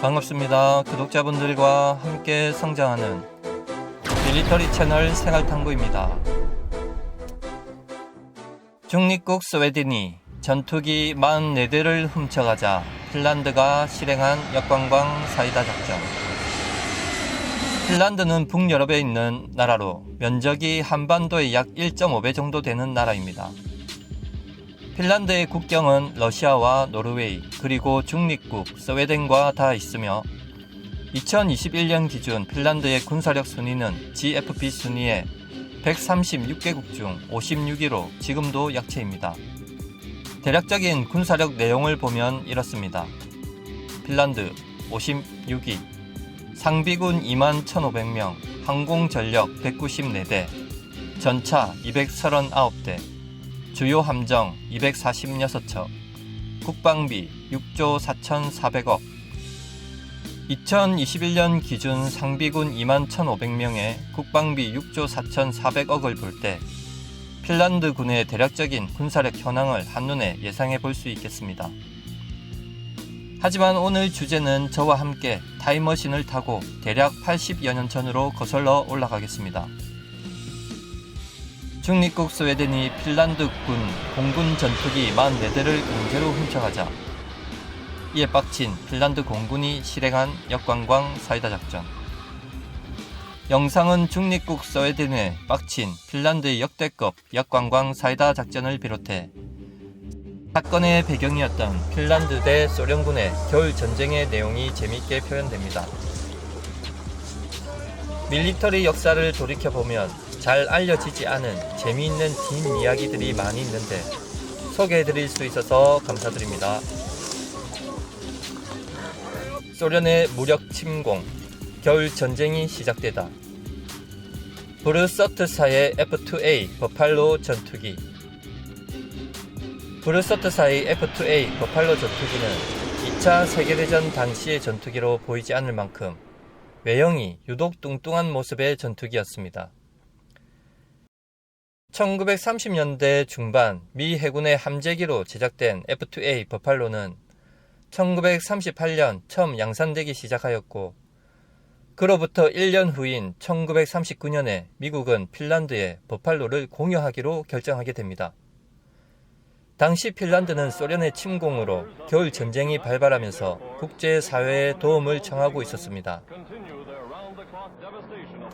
반갑습니다. 구독자분들과 함께 성장하는 밀리터리 채널 생활탐구입니다. 중립국 스웨덴이 전투기 44대를 훔쳐가자 핀란드가 실행한 역관광 사이다 작전. 핀란드는 북유럽에 있는 나라로 면적이 한반도의 약 1.5배 정도 되는 나라입니다. 핀란드의 국경은 러시아와 노르웨이 그리고 중립국 스웨덴과 다 있으며 2021년 기준 핀란드의 군사력 순위는 GFP 순위에 136개국 중 56위로 지금도 약체입니다. 대략적인 군사력 내용을 보면 이렇습니다. 핀란드 56위, 상비군 21,500명, 항공전력 194대, 전차 239대, 주요 함정 246척, 국방비 6조 4,400억. 2021년 기준 상비군 21,500명에 국방비 6조 4,400억을 볼 때 핀란드 군의 대략적인 군사력 현황을 한눈에 예상해 볼 수 있겠습니다. 하지만 오늘 주제는 저와 함께 타임머신을 타고 대략 80여 년 전으로 거슬러 올라가겠습니다. 중립국 스웨덴이 핀란드 군 공군 전투기 44대를 강제로 훔쳐가자 이에 빡친 핀란드 공군이 실행한 역관광 사이다 작전. 영상은 중립국 스웨덴에 빡친 핀란드의 역대급 역관광 사이다 작전을 비롯해 사건의 배경이었던 핀란드 대 소련군의 겨울 전쟁의 내용이 재미있게 표현됩니다. 밀리터리 역사를 돌이켜보면 잘 알려지지 않은 재미있는 뒷이야기들이 많이 있는데 소개해드릴 수 있어서 감사드립니다. 소련의 무력 침공, 겨울 전쟁이 시작되다. 브르서트사의 F2A 버팔로 전투기. 브르서트사의 F2A 버팔로 전투기는 2차 세계대전 당시의 전투기로 보이지 않을 만큼 외형이 유독 뚱뚱한 모습의 전투기였습니다. 1930년대 중반 미 해군의 함재기로 제작된 F2A 버팔로는 1938년 처음 양산되기 시작하였고 그로부터 1년 후인 1939년에 미국은 핀란드에 버팔로를 공여하기로 결정하게 됩니다. 당시 핀란드는 소련의 침공으로 겨울 전쟁이 발발하면서 국제사회의 도움을 청하고 있었습니다.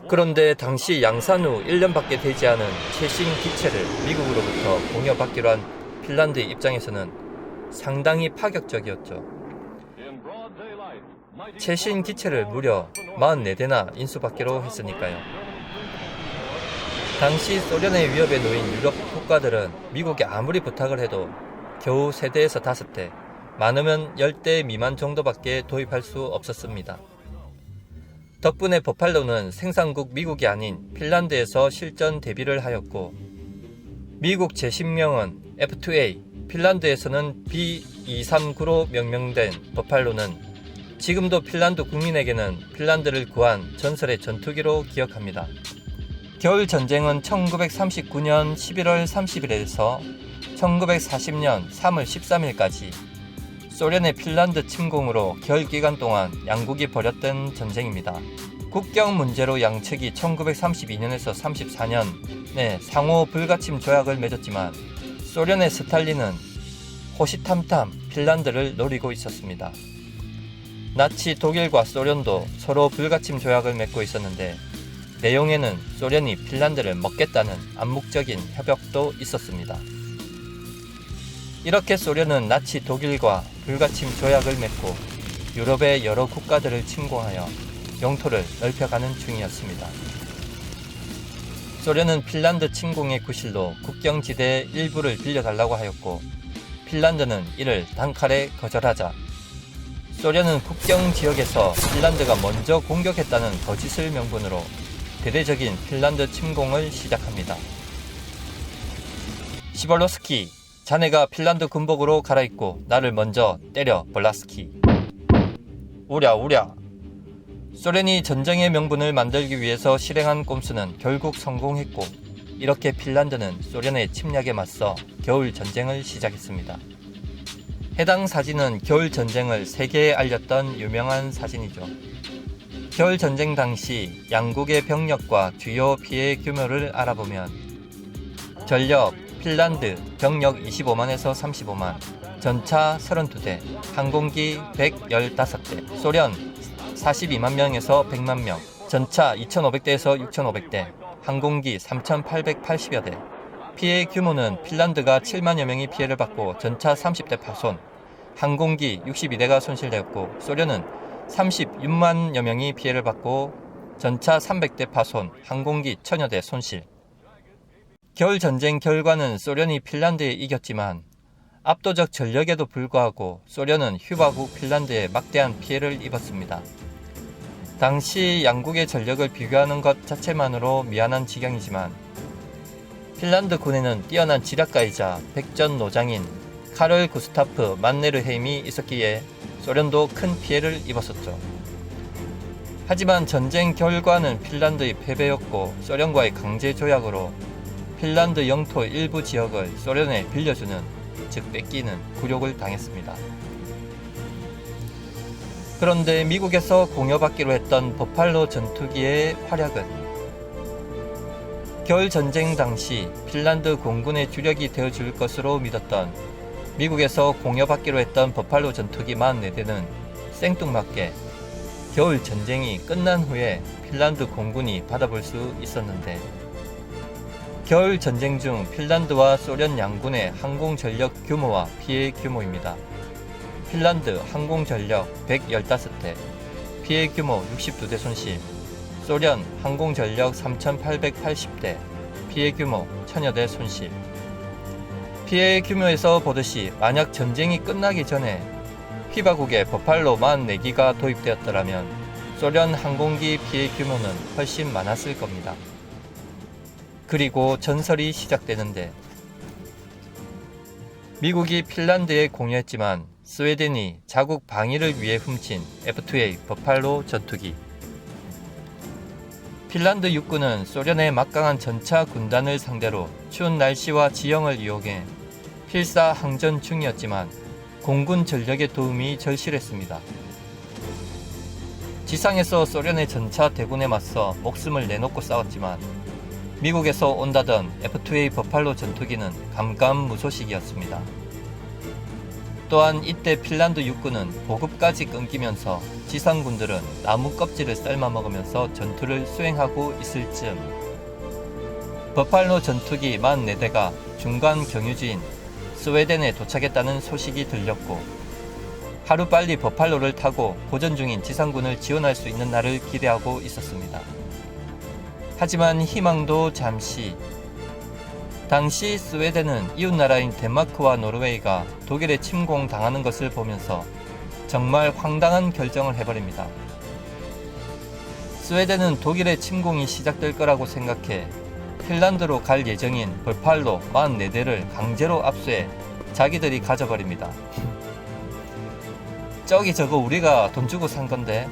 그런데 당시 양산 후 1년밖에 되지 않은 최신 기체를 미국으로부터 공여받기로 한 핀란드의 입장에서는 상당히 파격적이었죠. 최신 기체를 무려 44대나 인수받기로 했으니까요. 당시 소련의 위협에 놓인 유럽 국가들은 미국에 아무리 부탁을 해도 겨우 3대에서 5대, 많으면 10대 미만 정도밖에 도입할 수 없었습니다. 덕분에 버팔로는 생산국 미국이 아닌 핀란드에서 실전 대비를 하였고 미국 제식명은 F2A, 핀란드에서는 B239로 명명된 버팔로는 지금도 핀란드 국민에게는 핀란드를 구한 전설의 전투기로 기억합니다. 겨울 전쟁은 1939년 11월 30일에서 1940년 3월 13일까지 소련의 핀란드 침공으로 겨울 기간 동안 양국이 벌였던 전쟁입니다. 국경 문제로 양측이 1932년에서 34년에 상호 불가침 조약을 맺었지만 소련의 스탈린은 호시탐탐 핀란드를 노리고 있었습니다. 나치 독일과 소련도 서로 불가침 조약을 맺고 있었는데 내용에는 소련이 핀란드를 먹겠다는 암묵적인 협약도 있었습니다. 이렇게 소련은 나치 독일과 불가침 조약을 맺고 유럽의 여러 국가들을 침공하여 영토를 넓혀가는 중이었습니다. 소련은 핀란드 침공의 구실로 국경지대의 일부를 빌려달라고 하였고 핀란드는 이를 단칼에 거절하자 소련은 국경 지역에서 핀란드가 먼저 공격했다는 거짓을 명분으로 대대적인 핀란드 침공을 시작합니다. 시벌로스키, 자네가 핀란드 군복으로 갈아입고 나를 먼저 때려 볼라스키. 우랴. 소련이 전쟁의 명분을 만들기 위해서 실행한 꼼수는 결국 성공했고 이렇게 핀란드는 소련의 침략에 맞서 겨울 전쟁을 시작했습니다. 해당 사진은 겨울 전쟁을 세계에 알렸던 유명한 사진이죠. 겨울 전쟁 당시 양국의 병력과 주요 피해 규모를 알아보면 전력 핀란드 병력 25만에서 35만, 전차 32대, 항공기 115대, 소련 42만 명에서 100만 명, 전차 2,500대에서 6,500대, 항공기 3,880여 대. 피해 규모는 핀란드가 7만여 명이 피해를 받고 전차 30대 파손, 항공기 62대가 손실되었고 소련은 36만여 명이 피해를 받고 전차 300대 파손, 항공기 1000여 대 손실. 겨울 전쟁 결과는 소련이 핀란드에 이겼지만 압도적 전력에도 불구하고 소련은 휴바국 핀란드에 막대한 피해를 입었습니다. 당시 양국의 전력을 비교하는 것 자체만으로 미안한 지경이지만 핀란드 군에는 뛰어난 지략가이자 백전노장인 카를 구스타프 만네르헤임이 있었기에 소련도 큰 피해를 입었었죠. 하지만 전쟁 결과는 핀란드의 패배였고 소련과의 강제 조약으로 핀란드 영토 일부 지역을 소련에 빌려주는, 즉 뺏기는 굴욕을 당했습니다. 그런데 미국에서 공여받기로 했던 버팔로 전투기의 활약은 겨울 전쟁 당시 핀란드 공군의 주력이 되어줄 것으로 믿었던 미국에서 공여받기로 했던 버팔로 전투기 44대는 생뚱맞게 겨울 전쟁이 끝난 후에 핀란드 공군이 받아볼 수 있었는데, 겨울 전쟁 중 핀란드와 소련 양군의 항공 전력 규모와 피해 규모입니다. 핀란드 항공 전력 115대, 피해 규모 62대 손실, 소련 항공 전력 3,880대, 피해 규모 1000여 대 손실. 피해 규모에서 보듯이 만약 전쟁이 끝나기 전에 휘바국에 버팔로 44기가 도입되었더라면 소련 항공기 피해 규모는 훨씬 많았을 겁니다. 그리고 전설이 시작되는데, 미국이 핀란드에 공유했지만 스웨덴이 자국 방위를 위해 훔친 F2A 버팔로 전투기. 핀란드 육군은 소련의 막강한 전차 군단을 상대로 추운 날씨와 지형을 이용해 필사 항전 중이었지만 공군 전력의 도움이 절실했습니다. 지상에서 소련의 전차 대군에 맞서 목숨을 내놓고 싸웠지만 미국에서 온다던 F2A 버팔로 전투기는 감감무소식이었습니다. 또한 이때 핀란드 육군은 보급까지 끊기면서 지상군들은 나무 껍질을 삶아 먹으면서 전투를 수행하고 있을 즈음 버팔로 전투기 44대가 중간 경유지인 스웨덴에 도착했다는 소식이 들렸고, 하루빨리 버팔로를 타고 고전 중인 지상군을 지원할 수 있는 날을 기대하고 있었습니다. 하지만 희망도 잠시. 당시 스웨덴은 이웃나라인 덴마크와 노르웨이가 독일에 침공당하는 것을 보면서 정말 황당한 결정을 해버립니다. 스웨덴은 독일의 침공이 시작될 거라고 생각해 핀란드로 갈 예정인 버팔로 44대를 강제로 압수해 자기들이 가져버립니다. 저기 저거 우리가 돈 주고 산 건데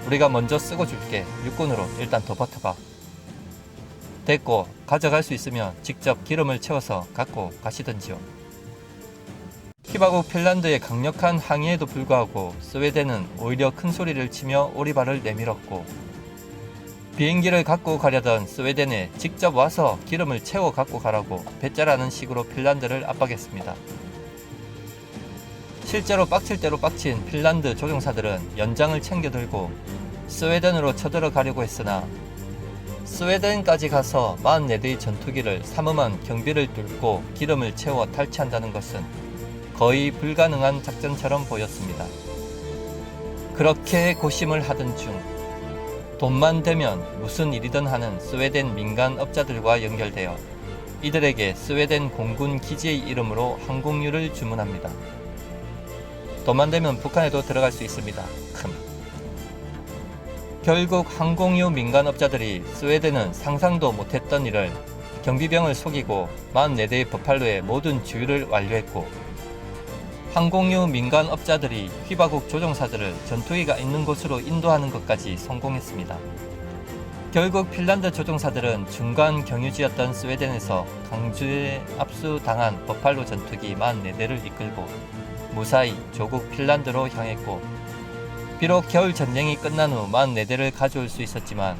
우리가 먼저 쓰고 줄게. 육군으로 일단 더 버텨봐. 됐고 가져갈 수 있으면 직접 기름을 채워서 갖고 가시던지요. 휘바국 핀란드의 강력한 항의에도 불구하고 스웨덴은 오히려 큰 소리를 치며 오리발을 내밀었고, 비행기를 갖고 가려던 스웨덴에 직접 와서 기름을 채워 갖고 가라고 배짜라는 식으로 핀란드를 압박했습니다. 실제로 빡칠 대로 빡친 핀란드 조종사들은 연장을 챙겨 들고 스웨덴으로 쳐들어가려고 했으나 스웨덴까지 가서 44대의 전투기를 삼엄한 경비를 뚫고 기름을 채워 탈취한다는 것은 거의 불가능한 작전처럼 보였습니다. 그렇게 고심을 하던 중 돈만 되면 무슨 일이든 하는 스웨덴 민간업자들과 연결되어 이들에게 스웨덴 공군 기지의 이름으로 항공유를 주문합니다. 돈만 되면 북한에도 들어갈 수 있습니다. 결국 항공유 민간업자들이 스웨덴은 상상도 못했던 일을 경비병을 속이고 44대의 버팔로의 모든 주유를 완료했고, 항공유 민간업자들이 휘바국 조종사들을 전투기가 있는 곳으로 인도하는 것까지 성공했습니다. 결국 핀란드 조종사들은 중간 경유지였던 스웨덴에서 강주에 압수당한 버팔로 전투기 44대를 이끌고 무사히 조국 핀란드로 향했고, 비록 겨울 전쟁이 끝난 후 44대를 가져올 수 있었지만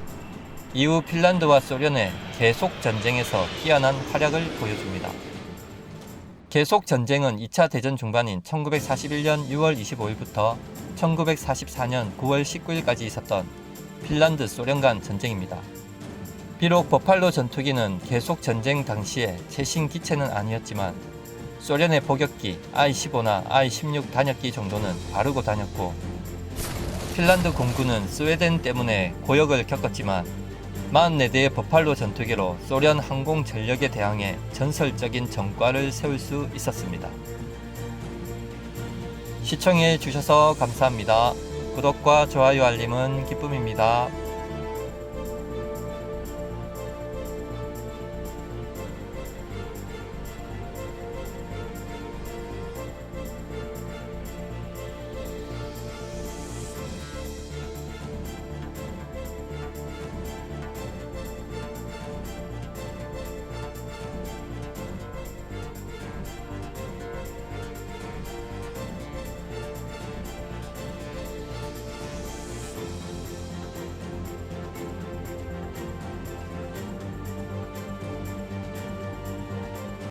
이후 핀란드와 소련의 계속 전쟁에서 뛰어난 활약을 보여줍니다. 계속 전쟁은 2차 대전 중반인 1941년 6월 25일부터 1944년 9월 19일까지 있었던 핀란드 소련 간 전쟁입니다. 비록 버팔로 전투기는 계속 전쟁 당시에 최신 기체는 아니었지만 소련의 포격기 I-15나 I-16 단역기 정도는 바르고 다녔고, 핀란드 공군은 스웨덴 때문에 고역을 겪었지만 44대의 버팔로 전투기로 소련 항공 전력에 대항해 전설적인 전과를 세울 수 있었습니다. 시청해 주셔서 감사합니다. 구독과 좋아요 알림은 기쁨입니다.